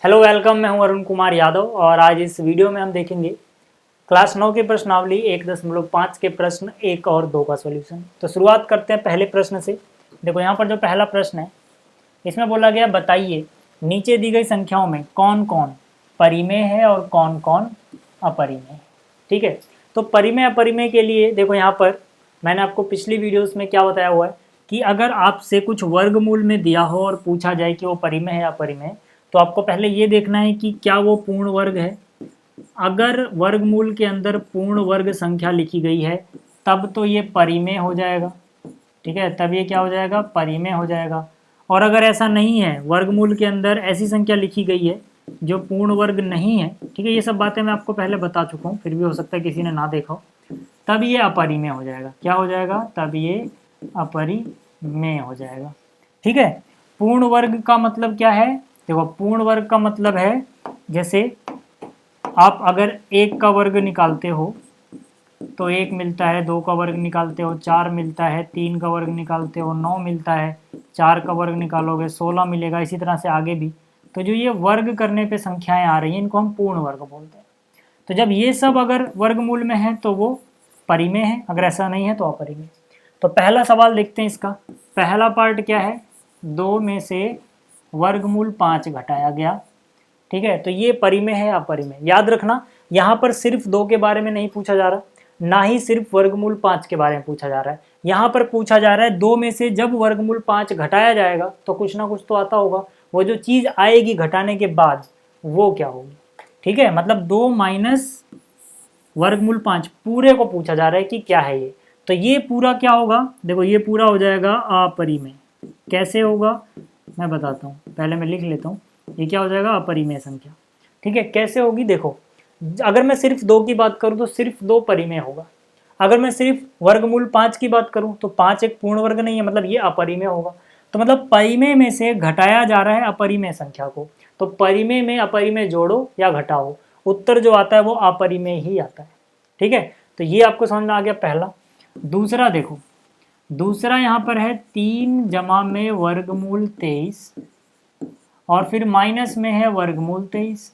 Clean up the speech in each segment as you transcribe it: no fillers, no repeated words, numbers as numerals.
Hello welcome, मैं हूं अरुण कुमार यादव और आज इस वीडियो में हम देखेंगे क्लास 9 की प्रश्नावली 1.5 के प्रश्न 1 और 2 का सॉल्यूशन। तो शुरुआत करते हैं पहले प्रश्न से। देखो यहाँ पर जो पहला प्रश्न है इसमें बोला गया बताइए नीचे दी गई संख्याओं में कौन कौन परिमेय है और कौन कौन अपरिमेय है। ठीक है, तो परिमेय अपरिमेय के लिए देखो यहाँ पर मैंने आपको पिछली वीडियोस में क्या बताया हुआ है कि अगर आपसे कुछ वर्गमूल में दिया हो और पूछा जाए कि वो परिमेय है या अपरिमेय, तो आपको पहले ये देखना है कि क्या वो पूर्ण वर्ग है। अगर वर्गमूल के अंदर पूर्ण वर्ग संख्या लिखी गई है तब तो ये परिमेय हो जाएगा। ठीक है, तब ये क्या हो जाएगा, परिमेय हो जाएगा। और अगर ऐसा नहीं है, वर्गमूल के अंदर ऐसी संख्या लिखी गई है जो पूर्ण वर्ग नहीं है, ठीक है, ये सब बातें मैं आपको पहले बता चुका हूँ, फिर भी हो सकता है किसी ने ना देखा हो, तब ये अपरिमेय हो जाएगा। क्या हो जाएगा, तब ये अपरिमेय हो जाएगा। ठीक है, पूर्ण वर्ग का मतलब क्या है, देखो पूर्ण वर्ग का मतलब है जैसे आप अगर 1 का वर्ग निकालते हो तो 1 मिलता है, 2 का वर्ग निकालते हो 4 मिलता है, 3 का वर्ग निकालते हो 9 मिलता है, 4 का वर्ग निकालोगे 16 मिलेगा, इसी तरह से आगे भी। तो जो ये वर्ग करने पे संख्याएं आ रही हैं इनको हम पूर्ण वर्ग बोलते हैं। तो जब ये सब अगर वर्गमूल में है तो वो परिमेय है, अगर ऐसा नहीं है तो अपरिमेय। तो पहला सवाल देखते हैं इसका। पहला पार्ट क्या है, 2 में से वर्गमूल 5 घटाया गया। ठीक है, तो ये परिमेय है अपरिमेय। याद रखना यहाँ पर सिर्फ 2 के बारे में नहीं पूछा जा रहा, ना ही सिर्फ वर्गमूल 5 के बारे में पूछा जा रहा है। यहाँ पर पूछा जा रहा है 2 में से जब वर्गमूल 5 घटाया जाएगा तो कुछ ना कुछ तो आता होगा, वो जो चीज़ आएगी घटाने के बाद वो क्या होगी। ठीक है, मतलब 2 माइनस वर्गमूल 5 पूरे को पूछा जा रहा है कि क्या है ये। तो ये पूरा क्या होगा, देखो ये पूरा हो जाएगा अपरिमेय। कैसे होगा मैं बताता हूँ, पहले मैं लिख लेता हूँ। ये क्या हो जाएगा, अपरिमेय संख्या। ठीक है, कैसे होगी, देखो अगर मैं सिर्फ 2 की बात करूँ तो सिर्फ 2 परिमेय होगा। अगर मैं सिर्फ वर्गमूल 5 की बात करूँ तो 5 एक पूर्ण वर्ग नहीं है, मतलब ये अपरिमेय होगा। तो मतलब परिमेय में से घटाया जा रहा है अपरिमेय संख्या को, तो परिमेय में अपरिमेय जोड़ो या घटाओ, उत्तर जो आता है वो अपरिमेय ही आता है। ठीक है, तो ये आपको समझ में आ गया पहला। दूसरा देखो, दूसरा यहाँ पर है 3 जमा में वर्गमूल 23 और फिर माइनस में है वर्गमूल 23।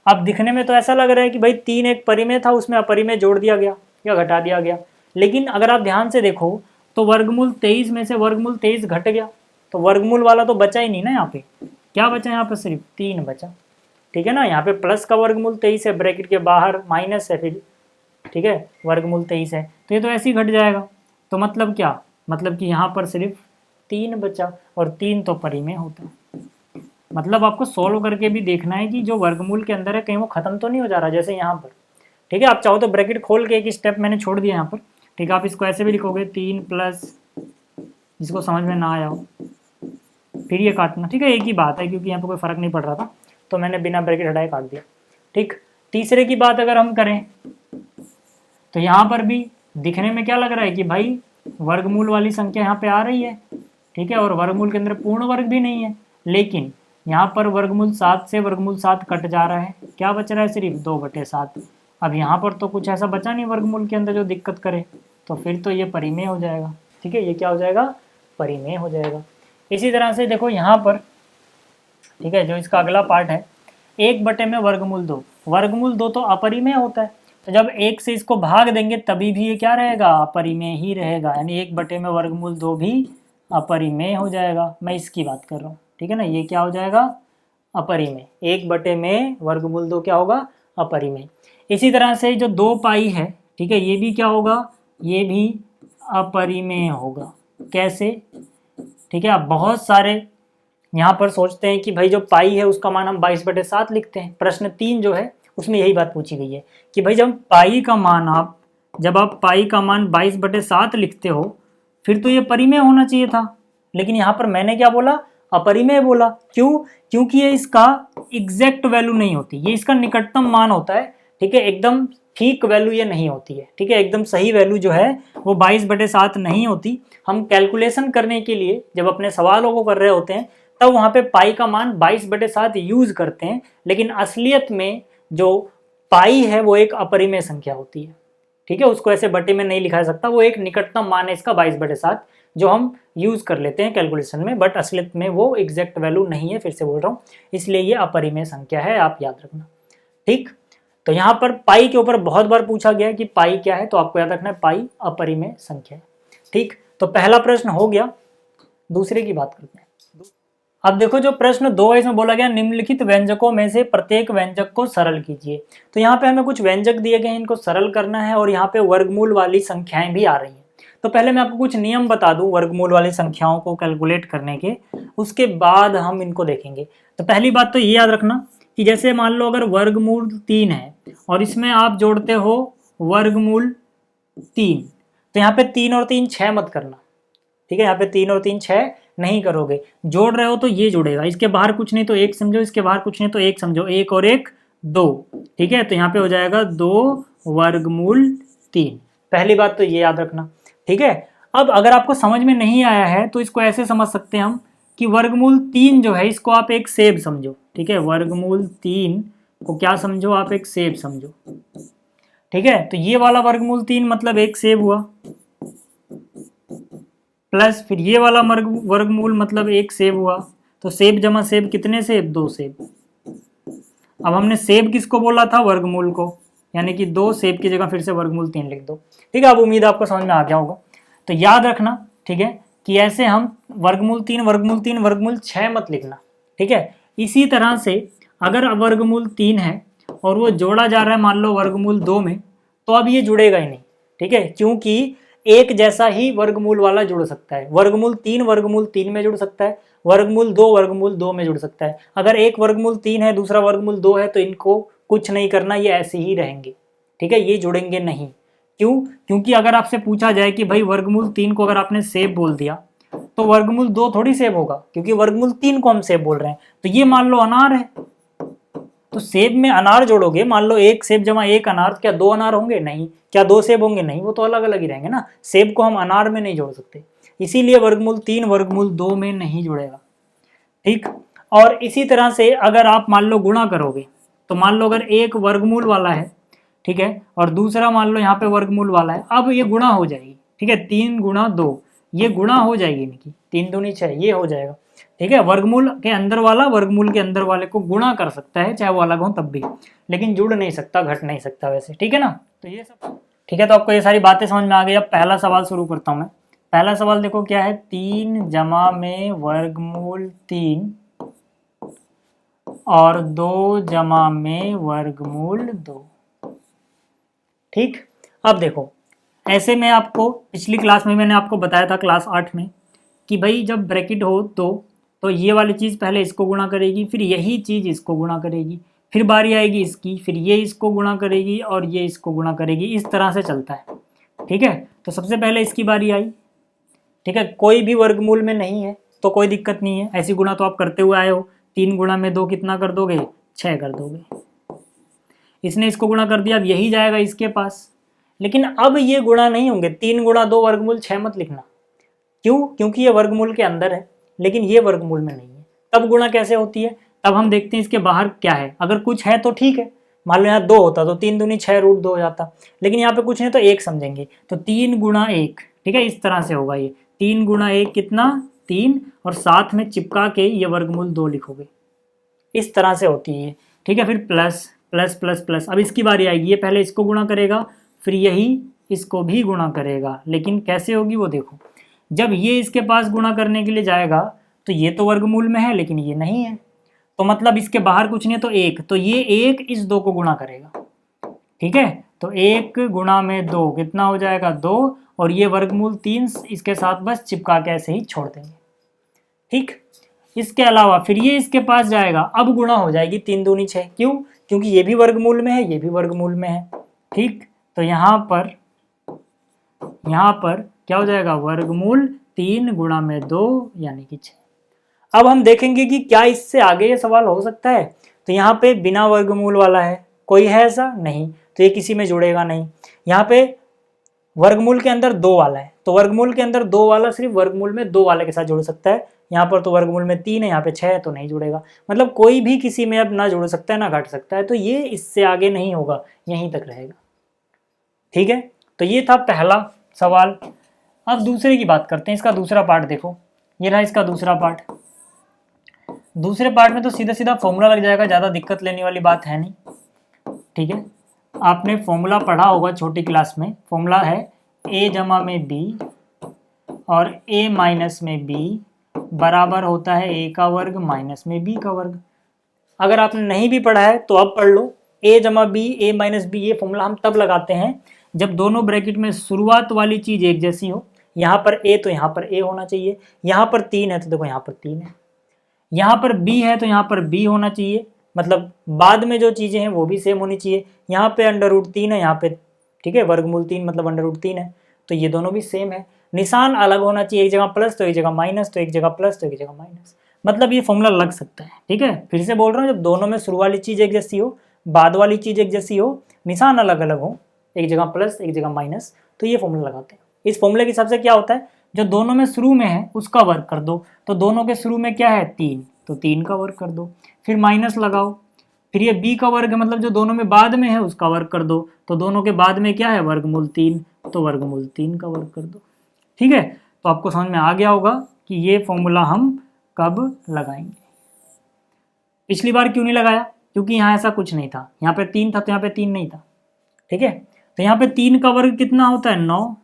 अब दिखने में तो ऐसा लग रहा है कि भाई 3 एक परिमेय था, उसमें अपरिमेय जोड़ दिया गया या घटा दिया गया, लेकिन अगर आप ध्यान से देखो तो वर्गमूल 23 में से वर्गमूल 23 घट गया, तो वर्गमूल वाला तो बचा ही नहीं ना। यहाँ पे क्या बचा, यहाँ पे सिर्फ 3 बचा। ठीक है ना, यहाँ पे प्लस का वर्गमूल 23 है, ब्रैकेट के बाहर माइनस है फिर, ठीक है, वर्गमूल 23 है, तो ये तो ऐसे ही घट जाएगा। तो मतलब क्या, मतलब कि यहाँ पर सिर्फ 3 बचा, और 3 तो परिमेय होता है। मतलब आपको सोल्व करके भी देखना है कि जो वर्गमूल के अंदर है कहीं वो खत्म तो नहीं हो जा रहा, जैसे यहाँ पर। ठीक है, आप चाहो तो ब्रैकेट खोल के एक स्टेप मैंने छोड़ दिया यहाँ पर। ठीक है, आप इसको ऐसे भी लिखोगे 3 प्लस, जिसको समझ में ना आया हो फिर ये काटना। ठीक है, एक ही बात है क्योंकि यहाँ पर कोई फर्क नहीं पड़ रहा था, तो मैंने बिना ब्रैकेट हटाए काट दिया। ठीक, तीसरे की बात अगर हम करें तो यहाँ पर भी दिखने में क्या लग रहा है कि भाई वर्गमूल वाली संख्या यहाँ पे आ रही है। ठीक है, और वर्गमूल के अंदर पूर्ण वर्ग भी नहीं है, लेकिन यहाँ पर वर्गमूल 7 से वर्गमूल 7 कट जा रहा है, क्या बच रहा है, सिर्फ 2/7। अब यहाँ पर तो कुछ ऐसा बचा नहीं वर्गमूल के अंदर जो दिक्कत करे, तो फिर तो ये परिमेय हो जाएगा। ठीक है, ये क्या हो जाएगा, परिमेय हो जाएगा। इसी तरह से देखो यहाँ पर, ठीक है, जो इसका अगला पार्ट है 1 में वर्गमूल 2, वर्गमूल 2 तो अपरिमेय होता है, तो जब 1 से इसको भाग देंगे तभी भी ये क्या रहेगा, अपरिमेय ही रहेगा, यानी 1 में वर्गमूल 2 भी अपरिमेय हो जाएगा। मैं इसकी बात कर रहा हूँ, ठीक है ना, ये क्या हो जाएगा, अपरिमेय। 1 में वर्गमूल 2 क्या होगा, अपरिमेय। इसी तरह से जो 2 पाई है, ठीक है, ये भी क्या होगा, ये भी अपरिमेय होगा। कैसे, ठीक है, आप बहुत सारे यहाँ पर सोचते हैं कि भाई जो पाई है उसका मान हम 22/7 लिखते हैं। प्रश्न 3 जो है उसमें यही बात पूछी गई है कि भाई जब पाई का मान जब आप पाई का मान 22/7 लिखते हो फिर तो ये परिमेय होना चाहिए था, लेकिन यहाँ पर मैंने क्या बोला, अपरिमेय बोला। क्यों, क्योंकि ये इसका एग्जैक्ट वैल्यू नहीं होती, ये इसका निकटतम मान होता है। ठीक है, एकदम ठीक वैल्यू ये नहीं होती है। ठीक है, एकदम सही वैल्यू जो है वो 22/7 नहीं होती। हम कैलकुलेशन करने के लिए जब अपने सवालों को कर रहे होते हैं तब वहाँ पे पाई का मान 22/7 यूज करते हैं, लेकिन असलियत में जो पाई है वो एक अपरिमेय संख्या होती है। ठीक है, उसको ऐसे बटे में नहीं लिखा जा सकता, वो एक निकटतम मान है इसका 22/7, जो हम यूज़ कर लेते हैं कैलकुलेशन में, बट असलियत में वो एग्जैक्ट वैल्यू नहीं है, फिर से बोल रहा हूँ, इसलिए ये अपरिमेय संख्या है, आप याद रखना। ठीक, तो यहाँ पर पाई के ऊपर बहुत बार पूछा गया है कि पाई क्या है, तो आपको याद रखना है पाई अपरिमेय संख्या है। ठीक, तो पहला प्रश्न हो गया। दूसरे की बात करते हैं। अब देखो जो प्रश्न 2 है इसमें बोला गया निम्नलिखित व्यंजकों में से प्रत्येक व्यंजक को सरल कीजिए। तो यहाँ पे हमें कुछ व्यंजक दिए गए हैं, इनको सरल करना है और यहाँ पे वर्गमूल वाली संख्याएं भी आ रही हैं। तो पहले मैं आपको कुछ नियम बता दूं वर्गमूल वाली संख्याओं को कैलकुलेट करने के, उसके बाद हम इनको देखेंगे। तो पहली बात तो ये याद रखना कि जैसे मान लो अगर वर्गमूल 3 है और इसमें आप जोड़ते हो वर्गमूल 3, तो यहाँ पे 3 और 3 6 मत करना। ठीक है, यहाँ पे 3 और 3 6 नहीं करोगे, जोड़ रहे हो तो ये जुड़ेगा, इसके बाहर कुछ नहीं तो 1 समझो, इसके बाहर कुछ नहीं तो 1 समझो, 1 और 1 2। ठीक है, तो यहाँ पे हो जाएगा 2 वर्गमूल 3। पहली बात तो ये याद रखना। ठीक है, अब अगर आपको समझ में नहीं आया है तो इसको ऐसे समझ सकते हैं हम कि वर्गमूल 3 जो है इसको आप एक सेब समझो। ठीक है, वर्गमूल 3 को क्या समझो आप, एक सेब समझो। ठीक है, तो ये वाला वर्गमूल 3 मतलब एक सेब हुआ, प्लस फिर ये वाला वर्गमूल मतलब एक सेब हुआ, तो सेब जमा सेब कितने सेब, 2 सेब। अब हमने सेब किसको बोला था, वर्गमूल को, यानी कि 2 सेब की जगह फिर से वर्गमूल 3 लिख दो। ठीक है, अब उम्मीद है आपको समझ में आ गया होगा। तो याद रखना, ठीक है, कि ऐसे हम वर्गमूल 3 वर्गमूल 3 वर्गमूल 6 मत लिखना। ठीक है, इसी तरह से अगर वर्गमूल 3 है और वो जोड़ा जा रहा है मान लो वर्गमूल 2 में, तो अब ये जुड़ेगा ही नहीं। ठीक है, क्योंकि एक जैसा ही वर्गमूल वाला जुड़ सकता है। वर्गमूल 3 में जुड़ सकता है, वर्गमूल 2 में जुड़ सकता है। अगर एक वर्गमूल 3 है दूसरा वर्गमूल 2 है तो इनको कुछ नहीं करना, ये ऐसे ही रहेंगे। ठीक है, ये जुड़ेंगे नहीं। क्यों? क्योंकि अगर आपसे पूछा जाए कि भाई वर्गमूल 3 को अगर आपने सेब बोल दिया तो वर्गमूल 2 थोड़ी सेब होगा, क्योंकि वर्गमूल 3 को हम सेब बोल रहे हैं। तो ये मान लो अनार है, तो सेब में अनार जोड़ोगे, मान लो एक सेब जमा एक अनार, क्या 2 अनार होंगे? नहीं। क्या 2 सेब होंगे? नहीं, वो तो अलग अलग ही रहेंगे ना। सेब को हम अनार में नहीं जोड़ सकते, इसीलिए वर्गमूल 3 वर्गमूल 2 में नहीं जुड़ेगा। ठीक, और इसी तरह से अगर आप मान लो गुणा करोगे, तो मान लो अगर एक वर्गमूल वाला है, ठीक है, और दूसरा मान लो यहाँ पे वर्गमूल वाला है, अब ये गुणा हो जाएगी। ठीक है, 3 गुणा 2, ये गुणा हो जाएगी इनकी, 3 दूनी 6, ये हो जाएगा। ठीक है, वर्गमूल के अंदर वाला वर्गमूल के अंदर वाले को गुणा कर सकता है, चाहे वो अलग हो तब भी, लेकिन जुड़ नहीं सकता, घट नहीं सकता वैसे। ठीक है ना, तो ये सब ठीक है। तो आपको ये सारी बातें समझ में आ गई। अब पहला सवाल शुरू करता हूँ मैं। पहला सवाल देखो क्या है, 3 जमा में वर्गमूल 3 और 2 जमा में वर्गमूल 2। ठीक, अब देखो ऐसे में आपको पिछली क्लास में मैंने आपको बताया था क्लास 8 में कि भाई जब ब्रैकेट हो तो ये वाली चीज़ पहले इसको गुणा करेगी, फिर यही चीज़ इसको गुणा करेगी, फिर बारी आएगी इसकी, फिर ये इसको गुणा करेगी और ये इसको गुणा करेगी, इस तरह से चलता है। ठीक है, तो सबसे पहले इसकी बारी आई। ठीक है, कोई भी वर्गमूल में नहीं है तो कोई दिक्कत नहीं है, ऐसी गुणा तो आप करते हुए आए हो। 3 गुणा में 2 कितना कर दोगे, 6 कर दोगे। इसने इसको गुणा कर दिया, अब यही जाएगा इसके पास, लेकिन अब ये गुणा नहीं होंगे। 3 गुणा 2 वर्गमूल 6 मत लिखना। क्यों? क्योंकि ये वर्गमूल के अंदर है लेकिन ये वर्गमूल में नहीं है। तब गुणा कैसे होती है, तब हम देखते हैं इसके बाहर क्या है। अगर कुछ है तो ठीक है, मान लो यहाँ 2 होता तो 3 दूनी 6 √2 हो जाता, लेकिन यहाँ पे कुछ नहीं तो 1 समझेंगे, तो 3 गुणा 1। ठीक है, इस तरह से होगा ये 3 गुणा 1 कितना, 3, और साथ में चिपका के ये वर्गमूल 2 लिखोगे, इस तरह से होती है। ठीक है, फिर प्लस प्लस प्लस प्लस। अब इसकी बारी आएगी, ये पहले इसको गुणा करेगा फिर यही इसको भी गुणा करेगा, लेकिन कैसे होगी वो देखो। जब ये इसके पास गुणा करने के लिए जाएगा तो ये तो वर्गमूल में है लेकिन ये नहीं है, तो मतलब इसके बाहर कुछ नहीं तो 1, तो ये 1 इस 2 को गुणा करेगा। ठीक है, तो 1 गुणा में 2 कितना हो जाएगा, 2, और ये वर्गमूल 3 इसके साथ बस चिपका के ऐसे ही छोड़ देंगे। ठीक, इसके अलावा फिर ये इसके पास जाएगा, अब गुणा हो जाएगी 3 दूनी 6। क्यों? क्योंकि ये भी वर्गमूल में है, ये भी वर्गमूल में है। ठीक, तो यहाँ पर क्या हो जाएगा, वर्गमूल 3 गुणा में 2 यानी कि 6। अब हम देखेंगे कि क्या इससे आगे ये सवाल हो सकता है। तो यहाँ पे बिना वर्गमूल वाला है, कोई है ऐसा? नहीं, तो ये किसी में जुड़ेगा नहीं। यहाँ पे वर्गमूल के अंदर 2 वाला है, तो वर्गमूल के अंदर 2 वाला सिर्फ वर्गमूल में 2 वाले के साथ जुड़ सकता है। यहाँ पर तो वर्गमूल में 3 है, यहाँ पे 6 है, तो नहीं जुड़ेगा। मतलब कोई भी किसी में अब ना जुड़ सकता है ना घट सकता है, तो ये इससे आगे नहीं होगा, यहीं तक रहेगा। ठीक है, तो ये था पहला सवाल। अब दूसरे की बात करते हैं, इसका दूसरा पार्ट देखो, ये रहा इसका दूसरा पार्ट। दूसरे पार्ट में तो सीधा सीधा फॉर्मूला लग जाएगा, ज़्यादा दिक्कत लेने वाली बात है नहीं। ठीक है, आपने फॉर्मूला पढ़ा होगा छोटी क्लास में। फॉर्मूला है a जमा में b और a माइनस में b बराबर होता है a का वर्ग माइनस में b का वर्ग। अगर आपने नहीं भी पढ़ा है तो अब पढ़ लो। a जमा b, a माइनस b, ये फॉर्मूला हम तब लगाते हैं जब दोनों ब्रैकेट में शुरुआत वाली चीज एक जैसी हो। यहाँ पर a तो यहाँ पर a होना चाहिए, यहाँ पर 3 है तो देखो यहाँ पर 3 है, यहाँ पर b है तो यहाँ पर b होना चाहिए, मतलब बाद में जो चीजें हैं वो भी सेम होनी चाहिए। यहाँ पे √3 है, यहाँ पे ठीक है वर्गमूल 3 मतलब √3 है, तो ये दोनों भी सेम है। निशान अलग होना चाहिए, एक जगह प्लस तो एक जगह माइनस, तो एक जगह प्लस तो एक जगह माइनस, मतलब ये फॉर्मूला लग सकता है। ठीक है, फिर से बोल रहा हूँ, जब दोनों में शुरू वाली चीज एक जैसी हो, बाद वाली चीज एक जैसी हो, निशान अलग अलग हो, एक जगह प्लस एक जगह माइनस, तो ये फॉर्मूला लगाते हैं। इस फॉर्मूले के हिसाब से क्या होता है, जो दोनों में शुरू में है उसका वर्ग कर दो, तो दोनों के शुरू में क्या है 3, तो 3 का वर्ग कर दो, फिर माइनस लगाओ, फिर ये b का वर्ग है मतलब जो दोनों में बाद में है उसका वर्ग कर दो, तो दोनों के बाद में क्या है वर्गमूल 3, तो वर्गमूल 3 का वर्ग कर दो। ठीक है, तो आपको समझ में आ गया होगा कि ये फॉर्मूला हम कब लगाएंगे। पिछली बार क्यों नहीं लगाया, क्योंकि यहाँ ऐसा कुछ नहीं था, यहाँ पे 3 था तो यहाँ पे 3 नहीं था। ठीक है, तो यहाँ पे 3 का वर्ग कितना होता है 9,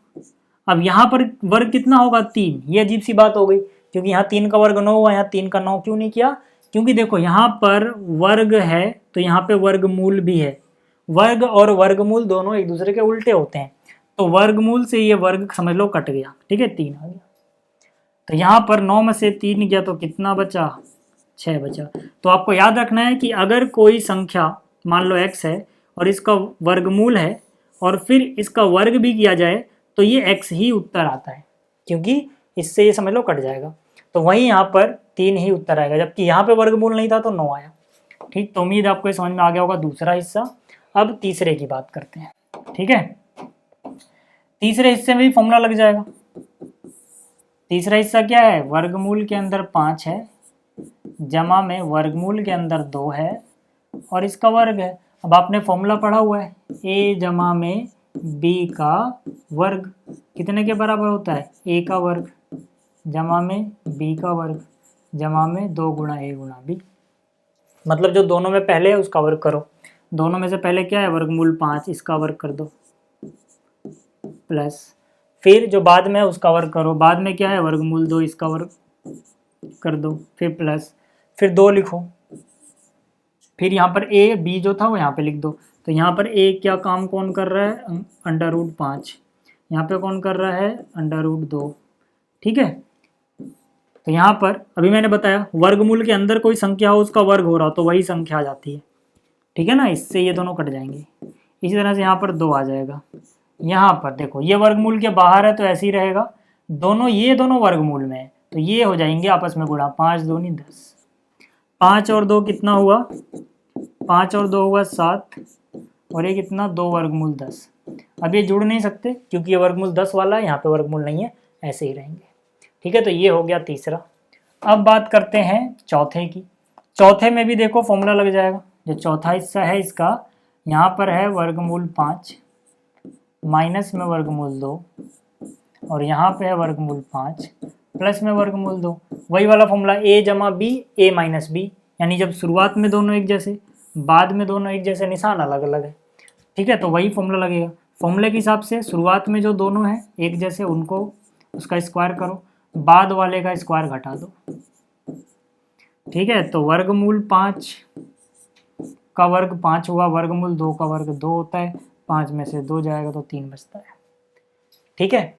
अब यहाँ पर वर्ग कितना होगा 3, ये अजीब सी बात हो गई, क्योंकि यहाँ 3 का वर्ग 9 हुआ, यहाँ 3 का 9 क्यों नहीं किया, क्योंकि देखो यहाँ पर वर्ग है तो यहाँ पे वर्गमूल भी है, वर्ग और वर्गमूल दोनों एक दूसरे के उल्टे होते हैं, तो वर्गमूल से ये वर्ग समझ लो कट गया। ठीक है, 3 आ गया, तो यहाँ पर 9 में से 3 गया तो कितना बचा 6 बचा। तो आपको याद रखना है कि अगर कोई संख्या मान लो x है और इसका वर्गमूल है और फिर इसका वर्ग भी किया जाए तो ये x ही उत्तर आता है, क्योंकि इससे ये समझ लो कट जाएगा, तो वहीं यहाँ पर 3 ही उत्तर आएगा, जबकि यहाँ पे वर्गमूल नहीं था तो 9 आया। ठीक, तो उम्मीद आपको ये समझ में आ गया होगा दूसरा हिस्सा। अब तीसरे की बात करते हैं। ठीक है, तीसरे हिस्से में भी फॉर्मूला लग जाएगा। तीसरा हिस्सा क्या है, वर्गमूल के अंदर 5 है जमा में वर्गमूल के अंदर 2 है और इसका वर्ग है। अब आपने फॉर्मूला पढ़ा हुआ है a जमा में b का वर्ग कितने के बराबर होता है, a का वर्ग जमा में b का वर्ग जमा में 2 गुणा a गुणा b, मतलब जो दोनों में पहले है उसका वर्ग करो। दोनों में से पहले क्या है वर्गमूल 5, इसका वर्ग कर दो, प्लस फिर जो बाद में है उसका वर्ग करो, बाद में क्या है वर्गमूल 2, इसका वर्ग कर दो, फिर प्लस फिर 2 लिखो, फिर यहाँ पर a b जो था वो यहाँ पे लिख दो। तो यहाँ पर a क्या काम कौन कर रहा है √5, यहाँ पे कौन कर रहा है √2। ठीक है, तो यहाँ पर अभी मैंने बताया वर्गमूल के अंदर कोई संख्या हो उसका वर्ग हो रहा हो तो वही संख्या आ जाती है। ठीक है ना, इससे ये दोनों कट जाएंगे। इसी तरह से यहाँ पर 2 आ जाएगा। यहाँ पर देखो ये वर्गमूल के बाहर है तो ऐसे ही रहेगा, दोनों ये दोनों वर्गमूल में है तो ये हो जाएंगे आपस में गुणा, 5 दूनी 10, 5 और 2 कितना हुआ, 5 और 2 हुआ 7 और ये कितना 2 वर्गमूल 10। अब ये जुड़ नहीं सकते क्योंकि ये वर्गमूल 10 वाला है, यहाँ पे वर्गमूल नहीं है, ऐसे ही रहेंगे। ठीक है, तो ये हो गया तीसरा। अब बात करते हैं चौथे की। चौथे में भी देखो फॉर्मूला लग जाएगा। जो चौथा हिस्सा है इसका, यहाँ पर है वर्गमूल 5 माइनस में वर्गमूल 2 और यहाँ पे है वर्गमूल 5 प्लस में वर्गमूल 2। वही वाला फॉर्मूला a जमा b a माइनस b, यानी जब शुरुआत में दोनों एक जैसे बाद में दोनों एक जैसे, निशान अलग अलग है। ठीक है, तो वही फॉर्मूला लगेगा। फॉर्मूले के हिसाब से शुरुआत में जो दोनों हैं एक जैसे उनको उसका स्क्वायर करो, बाद वाले का स्क्वायर घटा दो। ठीक है, तो वर्गमूल 5 का वर्ग 5 हुआ, वर्गमूल 2 का वर्ग 2 होता है, 5 में से 2 जाएगा तो 3 बचता है। ठीक है,